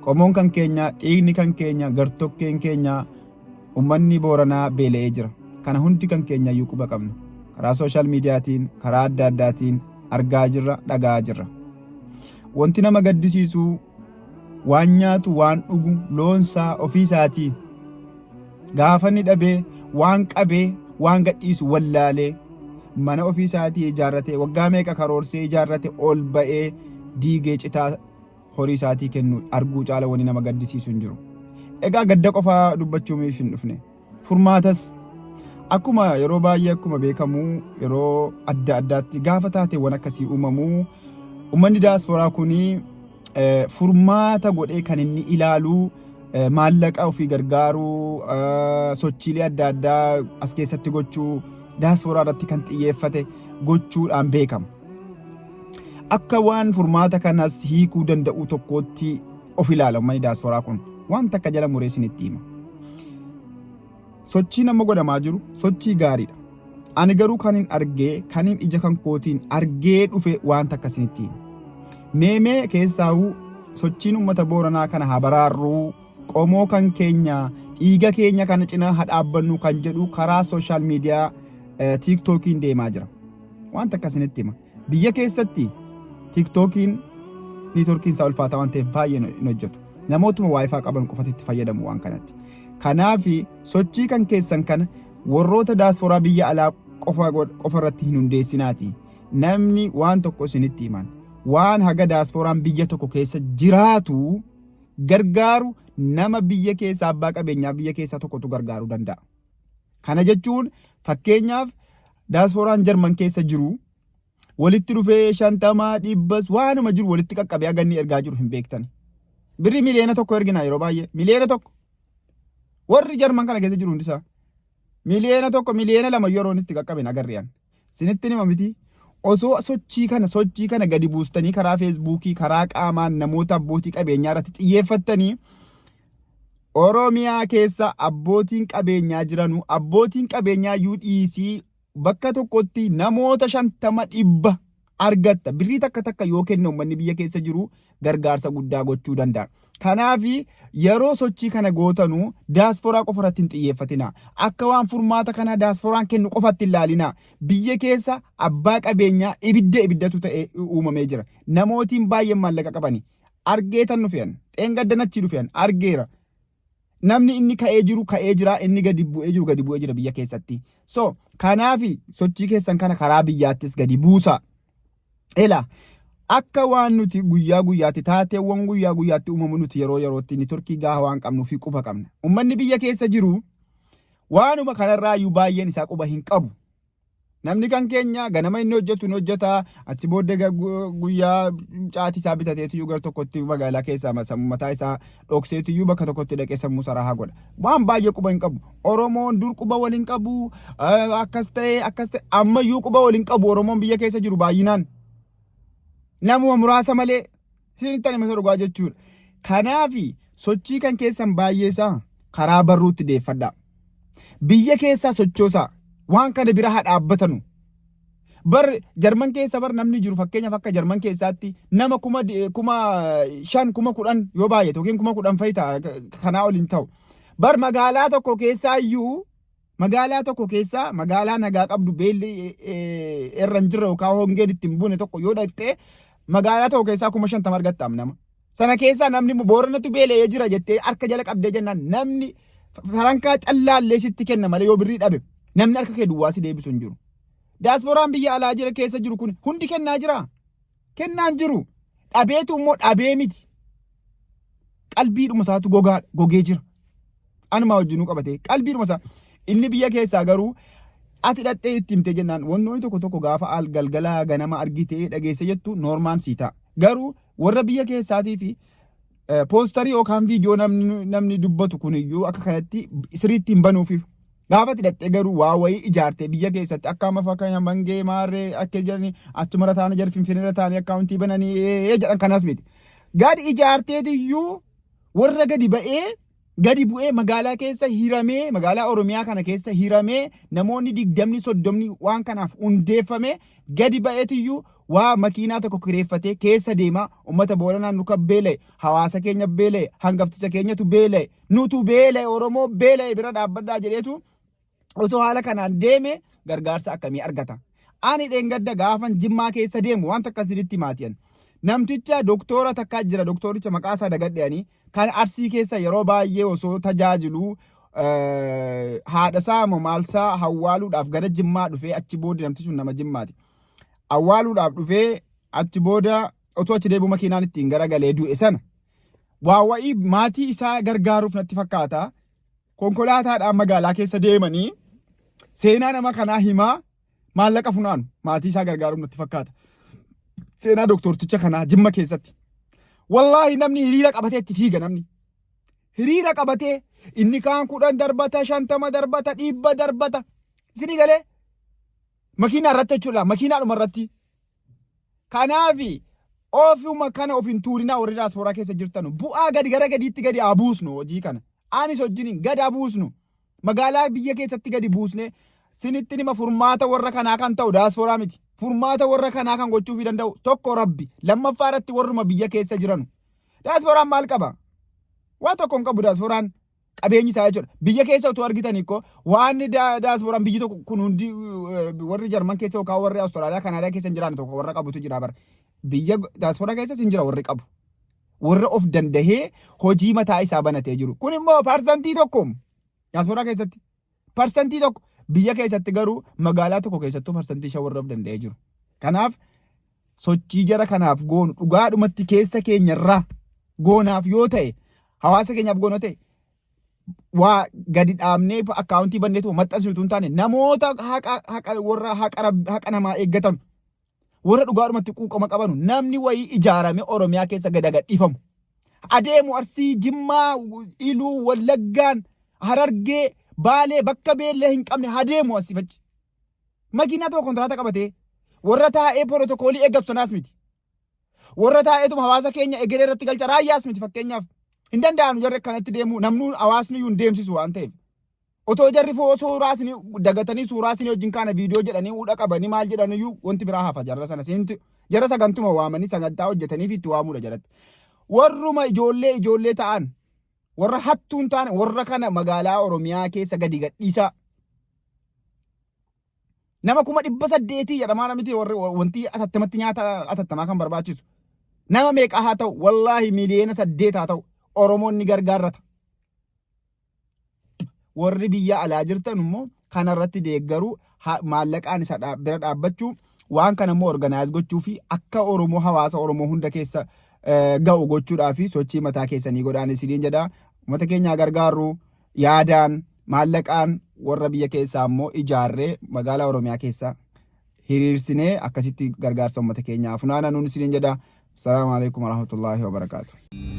Qomoon kan keenya, dhiigni kan keenya, gartokkeen keenya, ummanni Booranaa beela'ee jira. Kana hundi kan keenya iyyuu quba qabna. Karaa sooshaal miidiyaatiin, karaa adda addaatiin argaa jirra, dhaga'aa jirra. Wanti nama gaddisiisu waan nyaatu, waan dhugu, loonsaa ofiisaatii gaafa ni dhabee, waan qabee, waan gadhiisu wallaalee mana ofiisaatii ijaarrate, waggaa meeqa karoorsee ijaarrate ol ba'ee diigee citaa horii isaatii kennu arguu caala wani nama gaddisiisu hin jiru. Egaa gadda qofaa dubbachuuf hin dhufne. Furmaatas akkuma yeroo baay'ee akkuma beekamu yeroo adda addaatti gaafa taateewwan akkasii uumamu ummanni diyaasporaa kuni furmaata godhee kan inni ilaalu maallaqa ofii gargaaruu, sochiilee adda addaa as keessatti gochuu, diyaasporaa irratti kan xiyyeeffate gochuudhaan beekama. Akka waan furmaata kanas hiikuu danda'u tokkootti of ilaala ummanni diyaasporaa kun. Waan takka jala muree isinitti hima. Sochii nama godhamaa jiru sochii gaariidha. Ani garuu kanin argee, kanin ija kan kootiin argee dhufe waan takka isinitti hima. Meemee keessaa'uu sochiin uummata Booranaa kana haa baraarruu, qomoo kan keenya, dhiiga keenya kana cinaa haa dhaabbannu kan jedhu karaa sooshaal miidiyaa tiiktookiin deemaa jira. Waan takka isinitti hima. Biyya keessatti tiiktookiin niitworkiin isaa ulfaataa waan ta'eef baay'ee hin hojjetu. Namootuma waayifaa qaban qofatti itti fayyadamu waan kanatti. Kanaaf sochii kan keessan kana warroota diyaasporaa biyya alaa qofa irratti hin hundeessinaati. Namni waan tokko isinitti himan. Waan haga diyaasporaan biyya tokko keessa jiraatu gargaaru nama biyya keessa abbaa qabeenyaa biyya keessaa tokkotu gargaaruu danda'a. Kana jechuun fakkeenyaaf diyaasporaan Jarman keessa jiru walitti dhufee 50 100 waanuma jiru walitti qaqqabee haganni ergaa jiru hin beektan. Birri miliyoona tokko ergina yeroo baay'ee miliyoona tokko. Warri Jarman kana keessa jiru hundisaa miliyoona tokko miliyoona 2 yeroo itti qaqqaben agarreen. Sinitti nima miti. Osoo sochii kana gadi buustanii karaa feesbuukii, karaa qaamaan namoota abbootii qabeenyaa irratti xiyyeeffattanii Oromiyaa keessa abbootiin qabeenyaa jiranu, abbootiin qabeenyaa UDC bakka tokkotti namoota 50 argatta. Birrii takka yoo kennu uummanni biyya keessa jiru gargaarsa guddaa gochuu danda'a. Kanaaf yeroo sochii kana gootanu diyaasporaa qofa irratti hin xiyyeeffatina. Akka waan furmaata kana diyaasporaan kennu qofatti hin ilaalina. Biyya keessa abbaa qabeenyaa ibiddatu ta'e uumamee jira. Namootiin baay'een maallaqa qabani. Argeetan dhufeen, dheengaddanachii dhufeen argeera. Namni inni ka'ee jira, inni gadi bu'ee jira biyya keessatti. So kanaaf sochii keessan kana karaa biyyaattis gadi buusa. Ela akka waan nuti guyyaa guyyaatti taateewwan guyyaa guyyaatti uumamu nuti yeroo yerootti niitworkii gahaa waan qabnuu fi quba qabna. Uummanni biyya keessa jiru waanuma kanarraa iyyuu baay'een isaa quba hin qabu. Namni kan keenya ganama inni hojjetu ni hojjeta, achi booddee guyyaa caatii isaa bitateetu iyyuu gara tokkotti magaalaa keessaa mataa isaa dhokseetu iyyuu bakka tokkotti dhaqee sammuu saraa godha. Waan baay'ee quba hin qabu. Oromoon dur quba waliin qabu, akkas ta'e ammayyuu quba waliin qabu Oromoon biyya keessa jiru baay'inaan. Namuma muraasa malee isinitti anima dhugaa jechuudha. Kanaaf sochii kan keessan baay'eesaa karaa barruutti deeffadhaa. Biyya keessaa sochoosaa waan kana bira haa dhaabbatanu. Jarman keessa namni jiru fakkeenyaaf akka Jarman keessaatti nama 5,000 10,000 yoo baay'ate yookiin 10,000 fayyita kanaa ol hin ta'u. Magaalaa tokko keessaa iyyuu magaalaa nagaa qabdu beelli irra hin jirre yookaan hongeen ittiin buune tokko yoo dhaqxee magaalaa tokko keessaa 50,000 argattaam nama. Sana keessaa namni Booranatti beela'ee jira jettee harka jala qabdee jennaan namni farankaa callaallee sitti kenna malee yoo birrii dhabe namni harka kee duwwaa si deebisu hin jiru. Diyaasporaan biyya alaa jira keessa jiru kun hundi kennaa jira. Kennaan jiru. Dhabeetu immoo dhabee miti. Qalbiidhuma isaatu gogee jira. Anuma wajjinuu qabatee qalbiidhuma isaa inni biyya keessaa garuu ati dhattee itti himte jennaan wannoonni tokko gaafa galgala ganama argitee dhageesse jettu noormaan sii ta'a. Garuu warra biyya keessaatii fi poostarii yookaan viidiyoo namni dubbatu kuniyyuu akka kanatti sirriitti hin banuufi. Gaafa dhattee garuu waa wayii ijaartee biyya keessatti akka amma fakkeenya Bangee Maarree akka jedhanii achumara taa'anii jara Finfinneerra taa'anii akkaawuntii bananii jedhan kanas miti. Gadi ijaarteetiyyuu warra gadi bu'ee magaalaa keessa hiramee magaalaa Oromiyaa kana keessa hiramee namoonni 20 30 waan kanaaf hundeeffame gadi ba'eetiyyuu waa makiinaa tokko kireeffatee keessa deema uummata Booranaa nu kabbeele hawaasa keenya beele hangafticha keenyatu beele nutu beele Oromoo beele bira dhaabbadhaa jedheetu osoo haala kanaan deeme gargaarsa akkamii argata. Ani dheengadda gaafan Jimmaa keessa deemu wanta akkasitti maatiyan. Namticha doktora takkaa jira doktoricha maqaa isaa dagadheeni kan Arsii keessa yeroo baay'ee osoo tajaajilu haadha isaa maalsaa hawwaaluudhaaf gara Jimmaa dhufee achi booda namtichi nama Jimmaati. Awwaaluudhaaf dhufee achi booda otoo achi deebi'u makiinaan ittiin garagalee du'e sana waawwa'ii maatii isaa gargaaruuf natti fakkaata. Konkolaataadhaan magaalaa keessa deemanii seenaa nama kanaa himaa maallaqa funaanu maatii isaa gargaaruuf natti fakkaata. Seenaa doktorticha kanaa Jimma keessatti. Wallaahi namni hiriira qabatee itti fiiga namni. Hiriira qabatee inni kaan 10 darbata 50 darbata 100 darbata. Isinii galee makiinaa irratti jechuudha makiinaadhuma irratti. Kanaafi ofuma kana of hin tuurinaa warri diaasporaa keessa jirtan bu'aa gadi gara gadiitti gadi haa buusnu hojii kana. Anis wajjin gadi haa buusnu. Magaalaa biyya keessatti gadi buusne sinitti nima furmaata warra kanaa kan ta'u diaasporaa miti. Furmaata warra kanaa kan gochuuf danda'u tokko Rabbi lammaffaa irratti warruma biyya keessa jiranu. Diaasporaan maal qaba? Waan tokko hin qabu diaasporaan qabeenyi isaa jechuudha. Biyya keessa utuu argitanii ko waan diaasporaan biyyi tokko kun hundi warri Jarman keessa yookaan warri Awustiraaliyaa Kanaadaa keessa jiran tokko warra qabutu jira bara. Biyya diaasporaa keessa sin jira warri qabu. Warra of dandahee hojii mataa isaa banatee jiru. Kun immoo parsantii tokko diaasporaa keessatti parsantii tokko. Biyya keessatti garuu magaalaa tokko keessattuu parsantii 5 warra of danda'ee jiru. Kanaaf sochii jara kanaaf goonu dhugaadhumatti keessa keenyarraa goonaaf yoo ta'e hawaasa keenyaaf goonu ta'e waa gadi dhaabnee akkaawuntii banneetu maxxansitu hin taane namoota warra haqa namaa eeggatan warra dhugaadhumatti quuqama qabanu namni wayii ijaarame Oromiyaa keessa gad gadhiifamu. Adeemu Arsii, Jimmaa, Iluu, Wallaggaan, Harargee Baalee bakka beellee hin qabne hadeemu asifachi. Makiinaa tokko kontiraataa qabatee warra taa'ee pirootokoolii eeggatu sanaas miti. Warra taa'eetuma hawaasa keenya egeree irratti galcha raayyaas miti fakkeenyaaf. Hin danda'anu jarri akkanatti deemu namnu hawaasni iyyuu hin deemsisu waan ta'eef. Otoo jarri suuraa isin dagatanii suuraa isin wajjin kaana viidiyoo jedhanii uudha qabanii maal jedhan iyyuu wanti biraa hafa jarra sana jarra sagantuma waamanii sagantaa hojjetaniif itti waamuudha jedhatti. Warruma ijoollee ta'an warra hattuun taane warra kana magaalaa Oromiyaa keessa gadi gadhiisa. Nama 800 jedhamaa namiti wanti atattamatti nyaata atattamaa kan barbaachisu. Nama meeqa haa ta'u wallaahi miliyoona 8 haa ta'u Oromoonni gargaarrata. Warri biyya alaa jirtan immoo kanarratti deeggaruu maallaqaan isa bira dhaabbachuu waan kana immoo organaayiz gochuu fi akka Oromoo hawaasa Oromoo hunda keessa ga'u gochuudhaa fi sochii mataa keessanii godhaan isiniin jedha. Uummata keenya gargaaru yaadaan maallaqaan warra biyya keessaa immoo ijaarree magaalaa Oromiyaa keessa hiriirsinee akkasitti gargaarsa uummata keenyaaf funaana nuun isiniin jedha. Assalaamu alaikum warahmatullaahi wabarakaatuh.